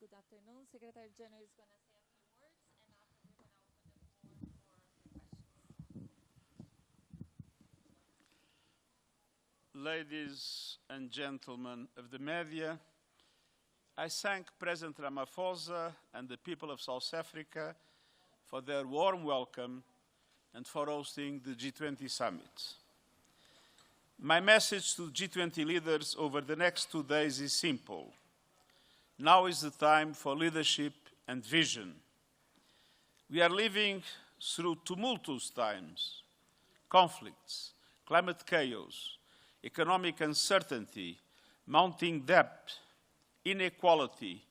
Good afternoon. Secretary-General is going to say a few words, and after we're going to open the floor for questions. Ladies and gentlemen of the media, I thank President Ramaphosa and the people of South Africa for their warm welcome and for hosting the G20 Summit. My message to G20 leaders over the next 2 days is simple. Now is the time for leadership and vision. We are living through tumultuous times, conflicts, climate chaos, economic uncertainty, mounting debt, inequality,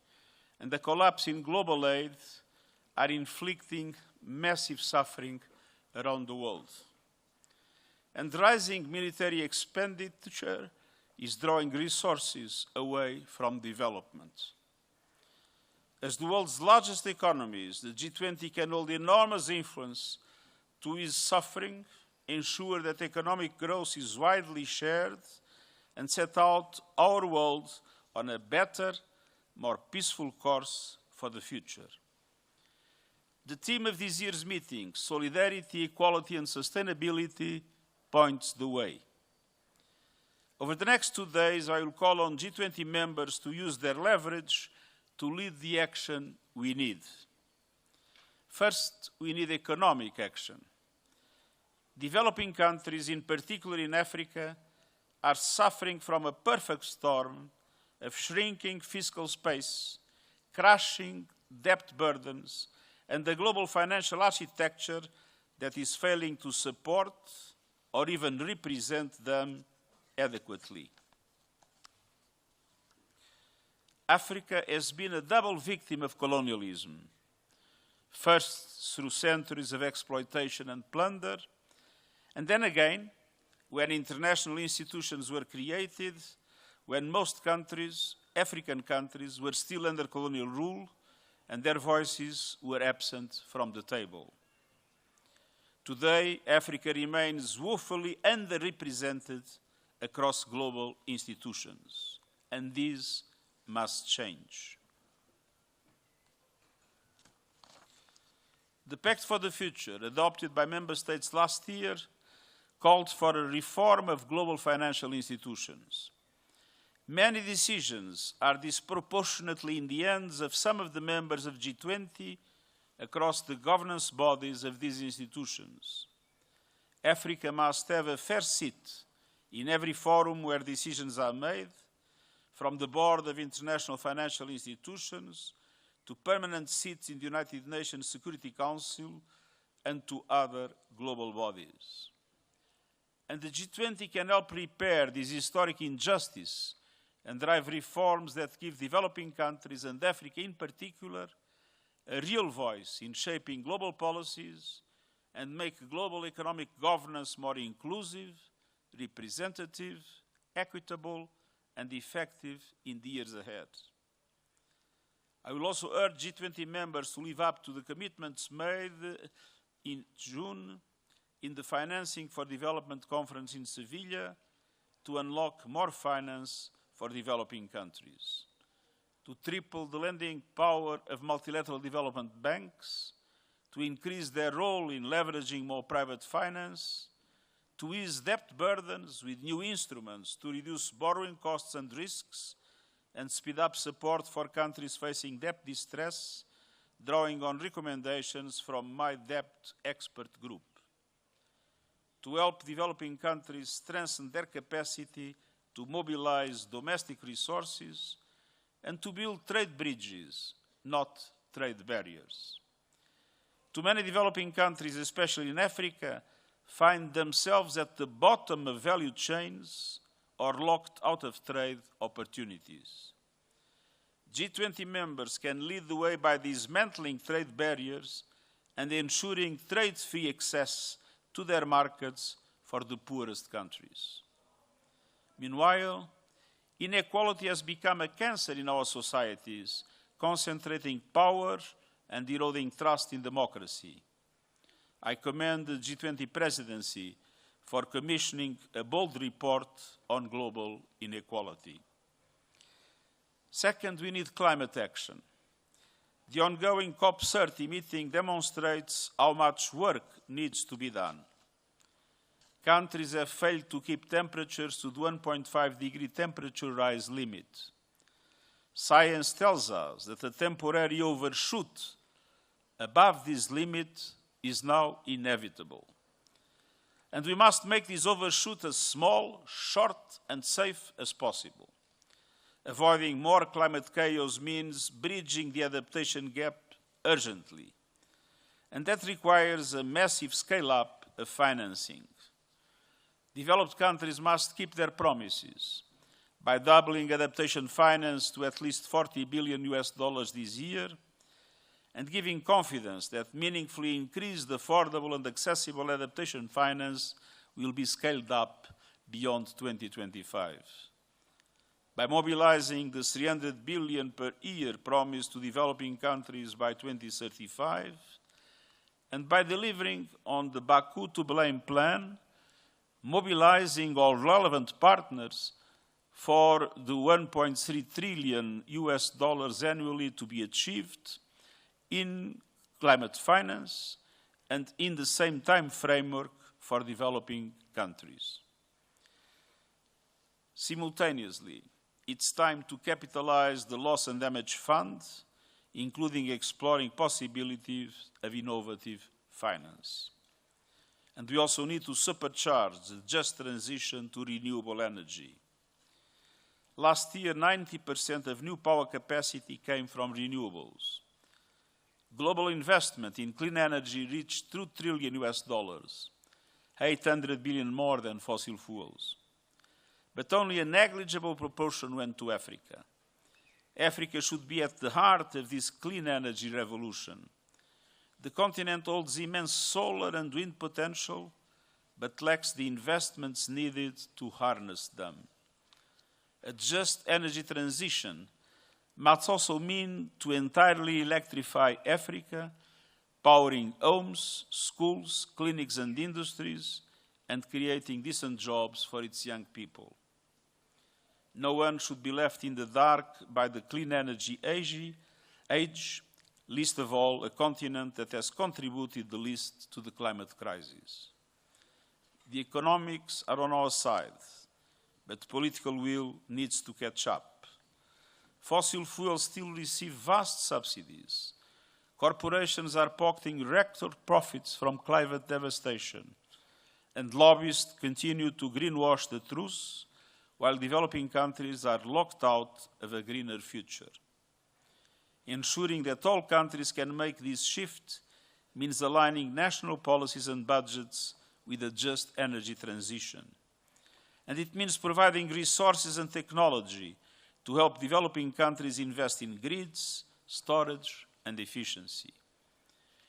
and the collapse in global aid are inflicting massive suffering around the world. And rising military expenditure is drawing resources away from development. As the world's largest economies, the G20 can hold enormous influence to ease suffering, ensure that economic growth is widely shared, and set out our world on a better, more peaceful course for the future. The theme of this year's meeting, Solidarity, Equality and Sustainability, points the way. Over the next 2 days, I will call on G20 members to use their leverage to lead the action we need. First, we need economic action. Developing countries, in particular in Africa, are suffering from a perfect storm of shrinking fiscal space, crashing debt burdens, and a global financial architecture that is failing to support or even represent them adequately. Africa has been a double victim of colonialism. First, through centuries of exploitation and plunder, and then again, when international institutions were created, when most countries, African countries, were still under colonial rule, and their voices were absent from the table. Today, Africa remains woefully underrepresented across global institutions, and this must change. The Pact for the Future, adopted by member states last year, called for a reform of global financial institutions. Many decisions are disproportionately in the hands of some of the members of G20 across the governance bodies of these institutions. Africa must have a fair seat in every forum where decisions are made, from the board of international financial institutions to permanent seats in the United Nations Security Council and to other global bodies. And the G20 can help repair this historic injustice and drive reforms that give developing countries, and Africa in particular, a real voice in shaping global policies and make global economic governance more inclusive, representative, equitable, and effective in the years ahead. I will also urge G20 members to live up to the commitments made in June in the Financing for Development Conference in Sevilla to unlock more finance for developing countries, to triple the lending power of multilateral development banks, to increase their role in leveraging more private finance, to ease debt burdens with new instruments to reduce borrowing costs and risks, and speed up support for countries facing debt distress, drawing on recommendations from my debt expert group. To help developing countries strengthen their capacity to mobilize domestic resources, and to build trade bridges, not trade barriers. Too many developing countries, especially in Africa, find themselves at the bottom of value chains or locked out of trade opportunities. G20 members can lead the way by dismantling trade barriers and ensuring trade-free access to their markets for the poorest countries. Meanwhile, inequality has become a cancer in our societies, concentrating power and eroding trust in democracy. I commend the G20 presidency for commissioning a bold report on global inequality. Second, we need climate action. The ongoing COP30 meeting demonstrates how much work needs to be done. Countries have failed to keep temperatures to the 1.5 degree temperature rise limit. Science tells us that a temporary overshoot above this limit is now inevitable. And we must make this overshoot as small, short, and safe as possible. Avoiding more climate chaos means bridging the adaptation gap urgently. And that requires a massive scale-up of financing. Developed countries must keep their promises by doubling adaptation finance to at least $40 billion this year and giving confidence that meaningfully increased affordable and accessible adaptation finance will be scaled up beyond 2025. By mobilizing the $300 billion per year promised to developing countries by 2035, and by delivering on the Baku to Blame plan, mobilizing all relevant partners for the $1.3 trillion annually to be achieved in climate finance and in the same time framework for developing countries. Simultaneously, it's time to capitalize the Loss and Damage Fund, including exploring possibilities of innovative finance. And we also need to supercharge the just transition to renewable energy. Last year, 90% of new power capacity came from renewables. Global investment in clean energy reached $2 trillion, 800 billion more than fossil fuels. But only a negligible proportion went to Africa. Africa should be at the heart of this clean energy revolution. The continent holds immense solar and wind potential, but lacks the investments needed to harness them. A just energy transition must also mean to entirely electrify Africa, powering homes, schools, clinics and industries, and creating decent jobs for its young people. No one should be left in the dark by the clean energy age, least of all a continent that has contributed the least to the climate crisis. The economics are on our side, but political will needs to catch up. Fossil fuels still receive vast subsidies. Corporations are pocketing record profits from climate devastation, and lobbyists continue to greenwash the truth, while developing countries are locked out of a greener future. Ensuring that all countries can make this shift means aligning national policies and budgets with a just energy transition. And it means providing resources and technology to help developing countries invest in grids, storage, and efficiency.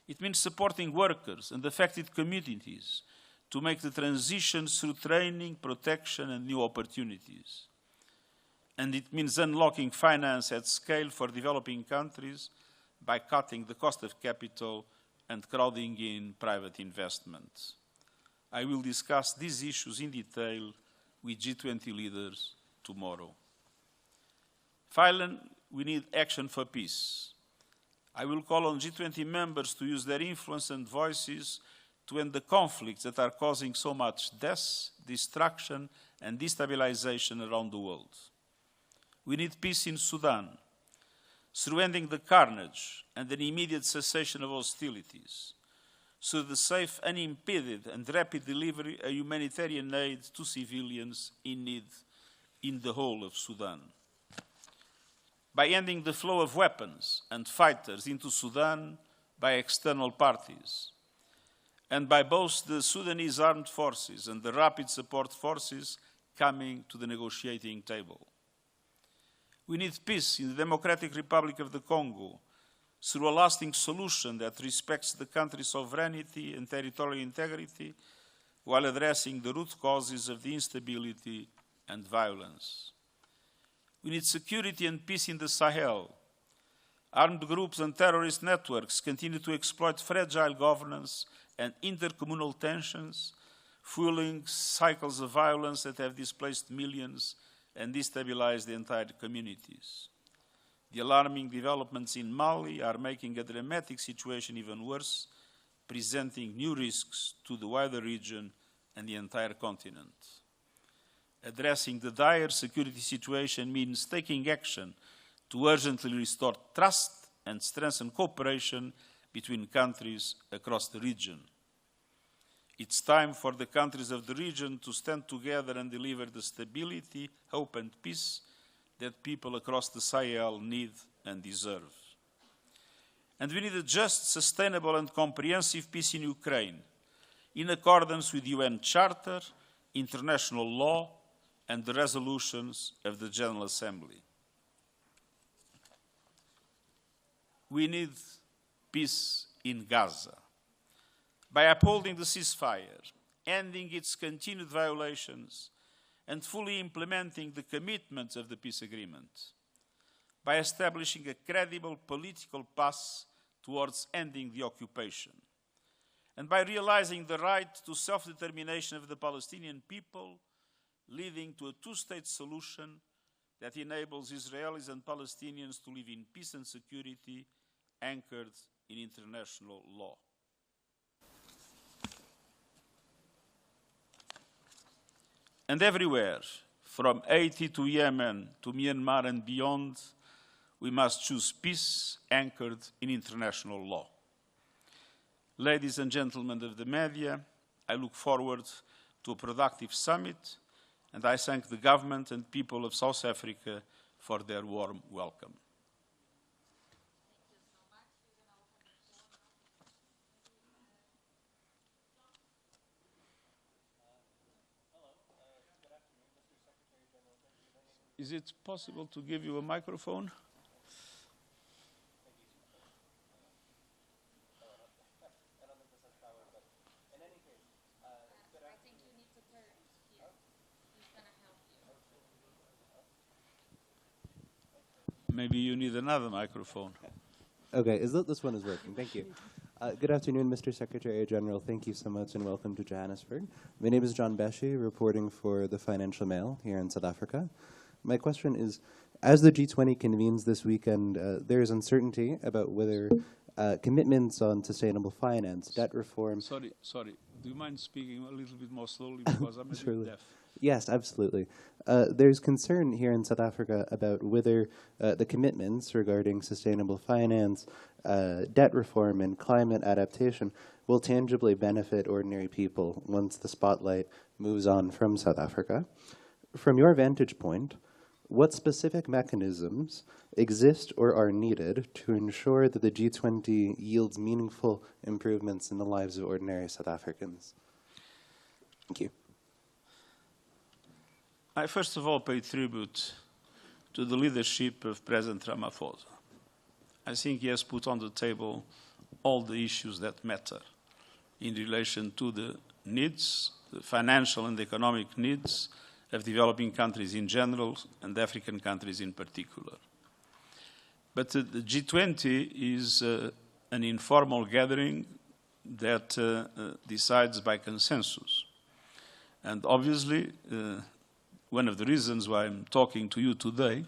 It means supporting workers and affected communities to make the transition through training, protection, and new opportunities. And it means unlocking finance at scale for developing countries by cutting the cost of capital and crowding in private investment. I will discuss these issues in detail with G20 leaders tomorrow. Finally, we need action for peace. I will call on G20 members to use their influence and voices to end the conflicts that are causing so much death, destruction, and destabilization around the world. We need peace in Sudan, through ending the carnage and an immediate cessation of hostilities, through the safe, unimpeded, and rapid delivery of humanitarian aid to civilians in need in the whole of Sudan. By ending the flow of weapons and fighters into Sudan by external parties, and by both the Sudanese armed forces and the rapid support forces coming to the negotiating table. We need peace in the Democratic Republic of the Congo through a lasting solution that respects the country's sovereignty and territorial integrity while addressing the root causes of the instability and violence. We need security and peace in the Sahel. Armed groups and terrorist networks continue to exploit fragile governance and intercommunal tensions, fueling cycles of violence that have displaced millions and destabilized the entire communities. The alarming developments in Mali are making a dramatic situation even worse, presenting new risks to the wider region and the entire continent. Addressing the dire security situation means taking action to urgently restore trust and strengthen cooperation between countries across the region. It's time for the countries of the region to stand together and deliver the stability, hope and peace that people across the Sahel need and deserve. And we need a just, sustainable and comprehensive peace in Ukraine, in accordance with UN Charter, international law and the resolutions of the General Assembly. We need peace in Gaza. By upholding the ceasefire, ending its continued violations, and fully implementing the commitments of the peace agreement, by establishing a credible political path towards ending the occupation, and by realizing the right to self-determination of the Palestinian people, leading to a two-state solution that enables Israelis and Palestinians to live in peace and security anchored in international law. And everywhere, from Haiti to Yemen to Myanmar and beyond, we must choose peace anchored in international law. Ladies and gentlemen of the media, I look forward to a productive summit, and I thank the government and people of South Africa for their warm welcome. Is it possible to give you a microphone? I think you need to turn here. He's going to help you. Maybe you need another microphone. Okay, this one is working. Thank you. Good afternoon, Mr. Secretary-General. Thank you so much and welcome to Johannesburg. My name is John Beshi, reporting for the Financial Mail here in South Africa. My question is, as the G20 convenes this weekend, there is uncertainty about whether commitments on sustainable finance, debt reform... Sorry. Do you mind speaking a little bit more slowly because I'm a bit deaf? Yes, absolutely. There's concern here in South Africa about whether the commitments regarding sustainable finance, debt reform, and climate adaptation will tangibly benefit ordinary people once the spotlight moves on from South Africa. From your vantage point, what specific mechanisms exist or are needed to ensure that the G20 yields meaningful improvements in the lives of ordinary South Africans? Thank you. I first of all pay tribute to the leadership of President Ramaphosa. I think he has put on the table all the issues that matter in relation to the needs, the financial and economic needs of developing countries in general and African countries in particular. But the G20 is an informal gathering that decides by consensus. And obviously, one of the reasons why I'm talking to you today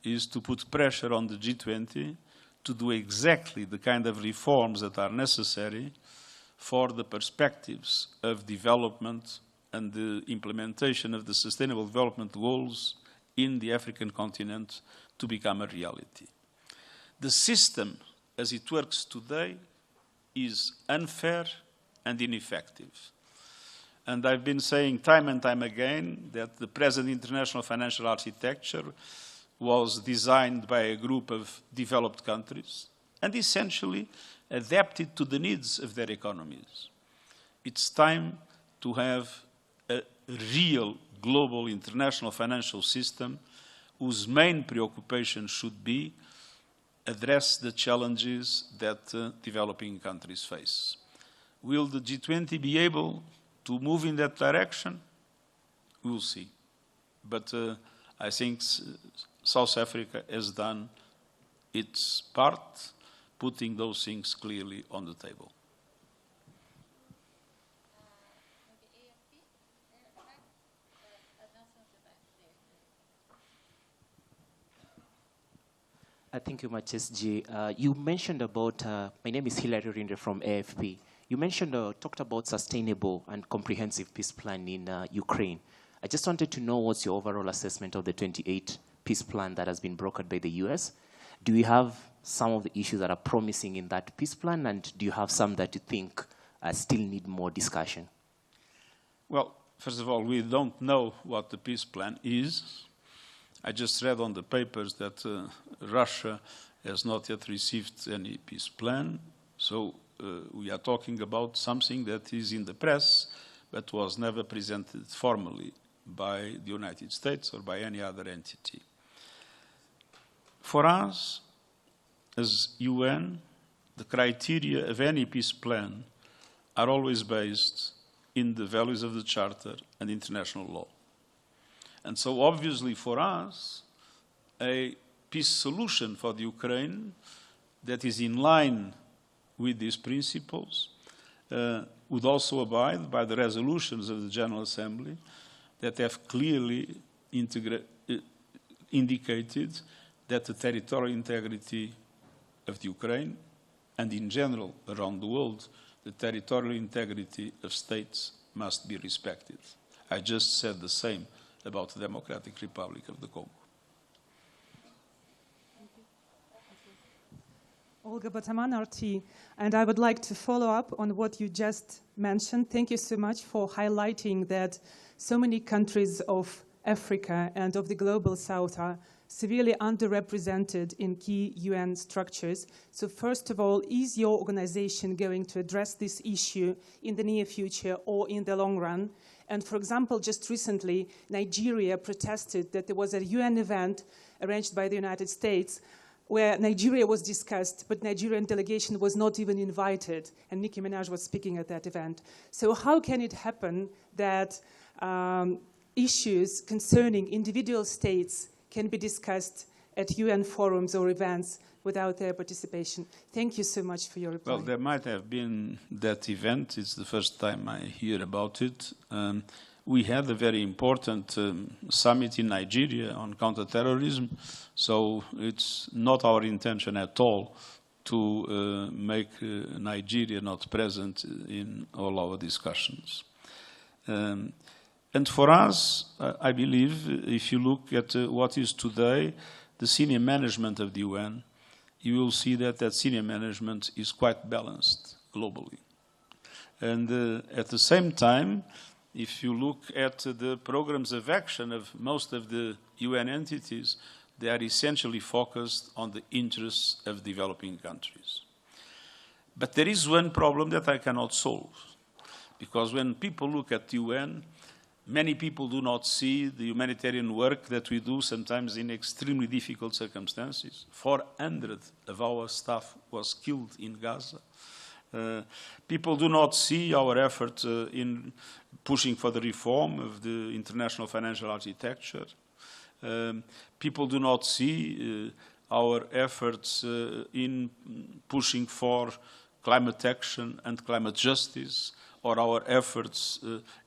is to put pressure on the G20 to do exactly the kind of reforms that are necessary for the perspectives of development and the implementation of the Sustainable Development Goals in the African continent to become a reality. The system, as it works today, is unfair and ineffective. And I've been saying time and time again that the present international financial architecture was designed by a group of developed countries and essentially adapted to the needs of their economies. It's time to have a real global international financial system whose main preoccupation should be address the challenges that developing countries face. Will the G20 be able to move in that direction? We'll see. But I think South Africa has done its part, putting those things clearly on the table. Thank you much, SG. You mentioned about, my name is Hilary Rinde from AFP. You mentioned, talked about sustainable and comprehensive peace plan in Ukraine. I just wanted to know what's your overall assessment of the 28 peace plan that has been brokered by the US. Do you have some of the issues that are promising in that peace plan, and do you have some that you think still need more discussion? Well, first of all, we don't know what the peace plan is. I just read on the papers that Russia has not yet received any peace plan. So we are talking about something that is in the press, but was never presented formally by the United States or by any other entity. For us, as UN, the criteria of any peace plan are always based in the values of the Charter and international law. And so obviously for us, a peace solution for the Ukraine that is in line with these principles would also abide by the resolutions of the General Assembly that have clearly indicated that the territorial integrity of the Ukraine, and in general around the world, the territorial integrity of states must be respected. I just said the same about the Democratic Republic of the Congo. Olga Bataman, RT, and I would like to follow up on what you just mentioned. Thank you so much for highlighting that so many countries of Africa and of the global south are severely underrepresented in key UN structures. So first of all, is your organization going to address this issue in the near future or in the long run? And for example, just recently, Nigeria protested that there was a UN event arranged by the United States where Nigeria was discussed, but Nigerian delegation was not even invited, and Nicki Minaj was speaking at that event. So how can it happen that issues concerning individual states can be discussed at UN forums or events without their participation? Thank you so much for your reply. Well, there might have been that event. It's the first time I hear about it. We had a very important summit in Nigeria on counterterrorism, so it's not our intention at all to make Nigeria not present in all our discussions. And for us, I believe, if you look at what is today the senior management of the UN, you will see that that senior management is quite balanced globally. And at the same time, if you look at the programs of action of most of the UN entities, they are essentially focused on the interests of developing countries. But there is one problem that I cannot solve, because when people look at the UN, many people do not see the humanitarian work that we do, sometimes in extremely difficult circumstances. 400 of our staff was killed in Gaza. People do not see our effort in pushing for the reform of the international financial architecture. People do not see our efforts in pushing for climate action and climate justice, or our efforts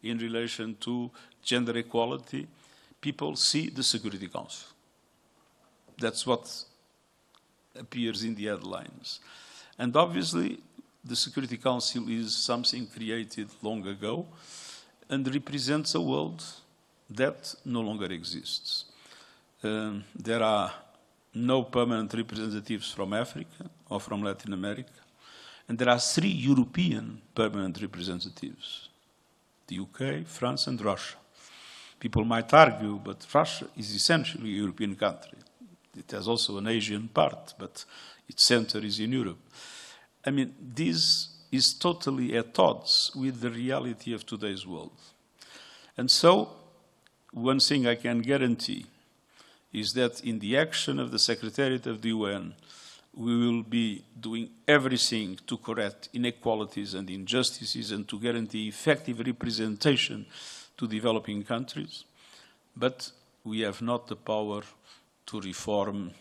in relation to gender equality. People see the Security Council. That's what appears in the headlines. And obviously, the Security Council is something created long ago and represents a world that no longer exists. There are no permanent representatives from Africa or from Latin America. And there are 3 European permanent representatives, the UK, France, and Russia. People might argue, but Russia is essentially a European country. It has also an Asian part, but its center is in Europe. I mean, this is totally at odds with the reality of today's world. And so, one thing I can guarantee is that in the action of the Secretariat of the UN, we will be doing everything to correct inequalities and injustices and to guarantee effective representation to developing countries. But we have not the power to reform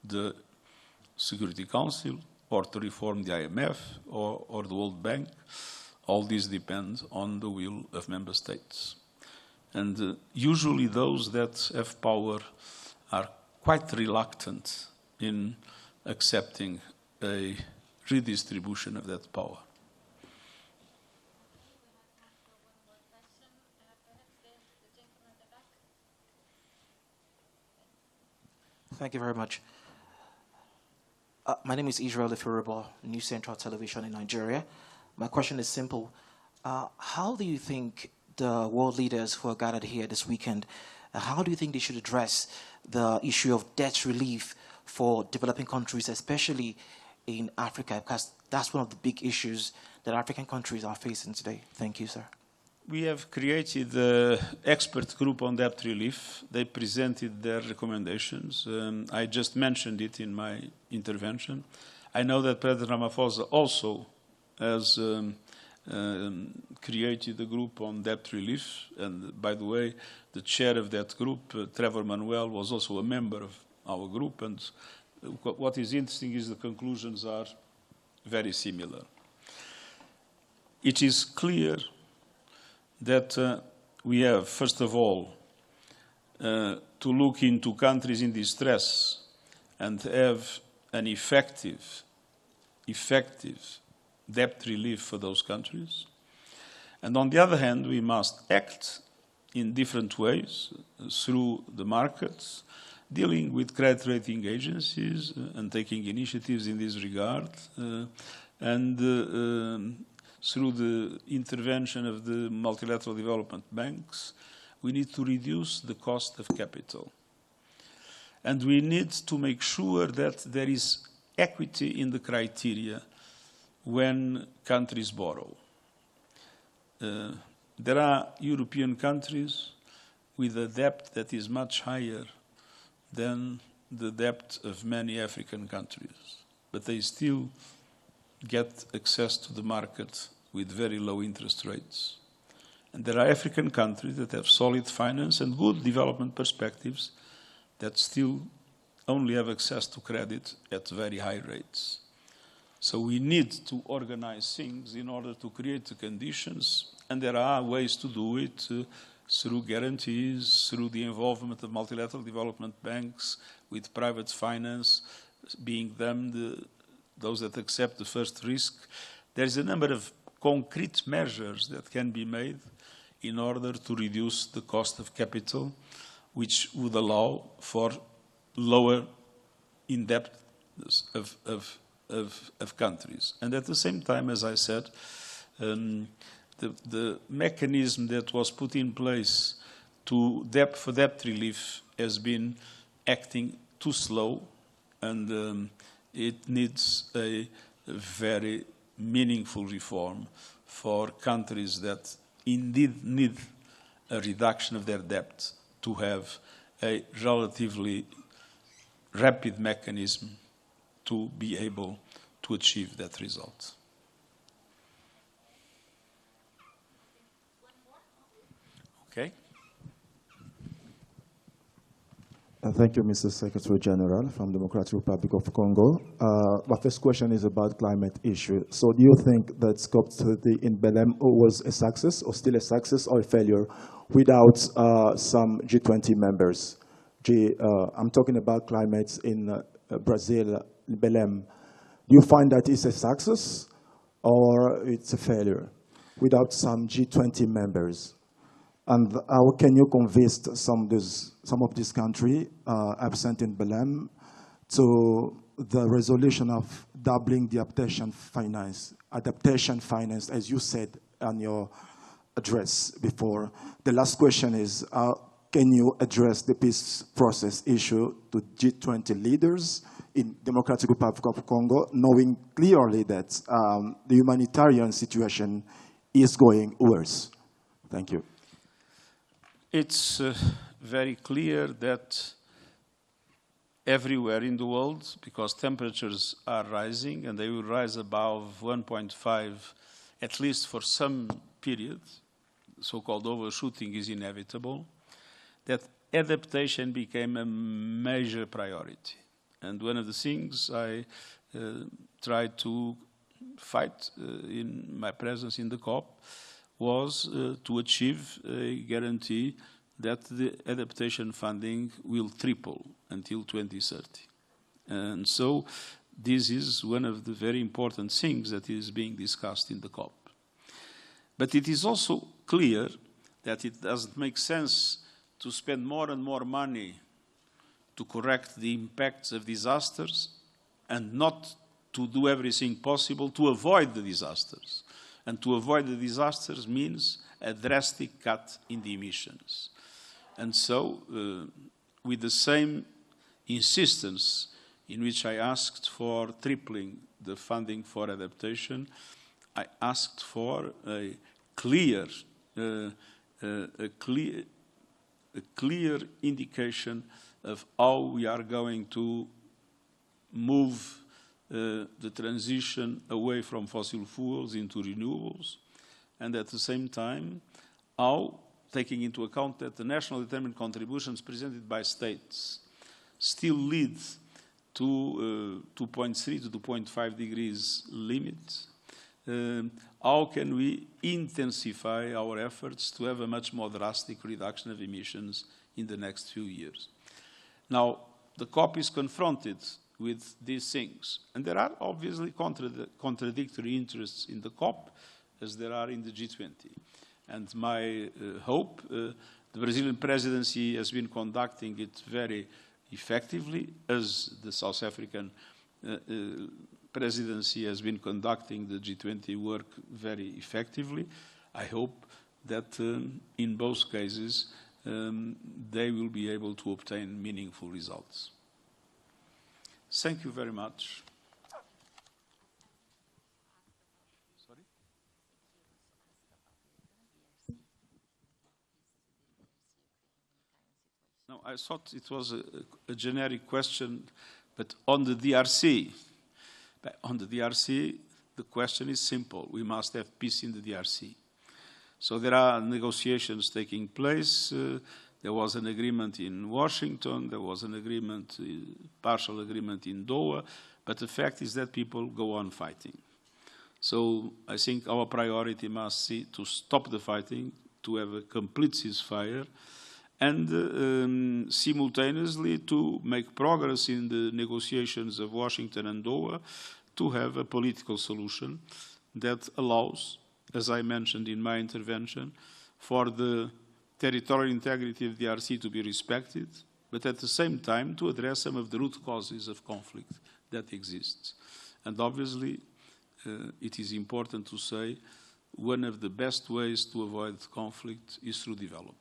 the Security Council or to reform the IMF or the World Bank. All these depend on the will of member states. And usually those that have power are quite reluctant in accepting a redistribution of that power. Thank you very much. My name is Israel Ifiribo, New Central Television in Nigeria. My question is simple. How do you think the world leaders who are gathered here this weekend, how do you think they should address the issue of debt relief for developing countries, especially in Africa? Because that's one of the big issues that African countries are facing today. Thank you, sir. We have created an expert group on debt relief. They presented their recommendations. I just mentioned it in my intervention. I know that President Ramaphosa also has created a group on debt relief. And by the way, the chair of that group, Trevor Manuel, was also a member of our group. And what is interesting is the conclusions are very similar. It is clear that we have, first of all, to look into countries in distress and have an effective debt relief for those countries. And on the other hand, we must act in different ways through the markets, dealing with credit rating agencies and taking initiatives in this regard, and through the intervention of the multilateral development banks, we need to reduce the cost of capital. And we need to make sure that there is equity in the criteria when countries borrow. There are European countries with a debt that is much higher than the debt of many African countries, but they still get access to the market with very low interest rates. And there are African countries that have solid finance and good development perspectives that still only have access to credit at very high rates. So we need to organize things in order to create the conditions, and there are ways to do it through guarantees, through the involvement of multilateral development banks, with private finance being them, those that accept the first risk. There is a number of concrete measures that can be made in order to reduce the cost of capital, which would allow for lower indebtedness of countries. And at the same time, as I said, the mechanism that was put in place for debt relief has been acting too slow, and it needs a very meaningful reform for countries that indeed need a reduction of their debt to have a relatively rapid mechanism to be able to achieve that result. Okay. Thank you, Mr. Secretary-General from the Democratic Republic of Congo. My first question is about climate issue. So do you think that COP30 in Belém was a success, or still a success, or a failure, without some G20 members? I'm talking about climate in Brazil, Belém. Do you find that it's a success, or it's a failure, without some G20 members? And how can you convince some of these countries absent in Belém to the resolution of doubling the adaptation finance, as you said on your address before? The last question is, can you address the peace process issue to G20 leaders in Democratic Republic of Congo, knowing clearly that the humanitarian situation is going worse? Thank you. It's very clear that everywhere in the world, because temperatures are rising, and they will rise above 1.5, at least for some period, so-called overshooting is inevitable, that adaptation became a major priority. And one of the things I tried to fight in my presence in the COP was to achieve a guarantee that the adaptation funding will triple until 2030. And so this is one of the very important things that is being discussed in the COP. But it is also clear that it doesn't make sense to spend more and more money to correct the impacts of disasters and not to do everything possible to avoid the disasters. And to avoid the disasters means a drastic cut in the emissions. And so, with the same insistence in which I asked for tripling the funding for adaptation, I asked for a clear indication of how we are going to move the transition away from fossil fuels into renewables, and at the same time, how, taking into account that the national determined contributions presented by states still lead to 2.3 to 2.5 degrees limit, how can we intensify our efforts to have a much more drastic reduction of emissions in the next few years? Now, the COP is confronted with these things, and there are obviously contradictory interests in the COP as there are in the G20. And my hope, the Brazilian presidency has been conducting it very effectively, as the South African presidency has been conducting the G20 work very effectively. I hope that in both cases they will be able to obtain meaningful results. Thank you very much. Sorry? No, I thought it was a generic question, but on the DRC. On the DRC, the question is simple. We must have peace in the DRC. So there are negotiations taking place. There was an agreement in Washington. There was an agreement, partial agreement in Doha. But the fact is that people go on fighting. So I think our priority must be to stop the fighting, to have a complete ceasefire, and simultaneously to make progress in the negotiations of Washington and Doha to have a political solution that allows, as I mentioned in my intervention, for the territorial integrity of the DRC to be respected, but at the same time to address some of the root causes of conflict that exists. And obviously, it is important to say one of the best ways to avoid conflict is through development.